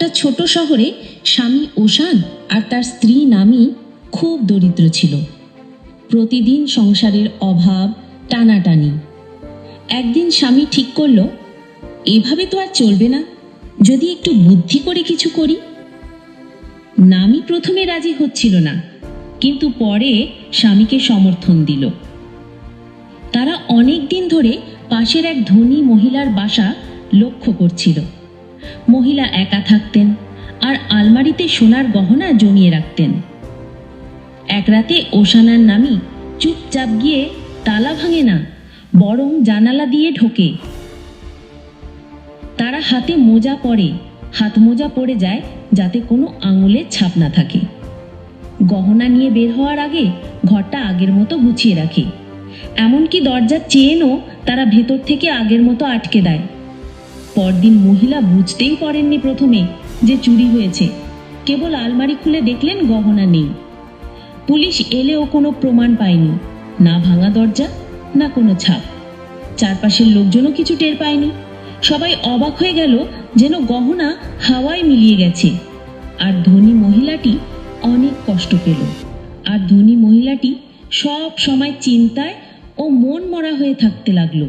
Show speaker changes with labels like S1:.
S1: একটা ছোট শহরে স্বামী ওশান আর তার স্ত্রী নামি খুব দরিদ্র ছিল। প্রতিদিন সংসারের অভাব, টানাটানি। একদিন স্বামী ঠিক করল, এভাবে তো আর চলবে না, যদি একটু বুদ্ধি করে কিছু করি। নামি প্রথমে রাজি হচ্ছিল না, কিন্তু পরে স্বামীকে সমর্থন দিল। তারা অনেক দিন ধরে পাশের এক ধনী মহিলার বাসা লক্ষ্য করছিল। মহিলা একা থাকতেন আর আলমারিতে সোনার গহনা জমিয়ে রাখতেন। এক রাতে ওশানার নামি চুপচাপ গিয়ে তালা ভাঙে না, বরং জানালা দিয়ে ঢোকে। তারা হাতে মোজা পরে, হাত মোজা পড়ে যায় যাতে কোনো আঙুলের ছাপ না থাকে। গহনা নিয়ে বের হওয়ার আগে ঘরটা আগের মতো গুছিয়ে রাখে। এমনকি দরজার চেনও তারা ভেতর থেকে আগের মতো আটকে দেয়। পরদিন মহিলা বুঝতেই পারেননি প্রথমে যে চুরি হয়েছে। কেবল আলমারি খুলে দেখলেন গহনা নেই। পুলিশ এলেও কোনো প্রমাণ পায়নি, না ভাঙা দরজা, না কোনো ছাপ। চারপাশের লোকজনও কিছু টের পায়নি। সবাই অবাক হয়ে গেল, যেন গহনা হাওয়ায় মিলিয়ে গেছে। আর ধনী মহিলাটি অনেক কষ্ট পেল। আর ধনী মহিলাটি সব সময় চিন্তায় ও মন মরা হয়ে থাকতে লাগলো।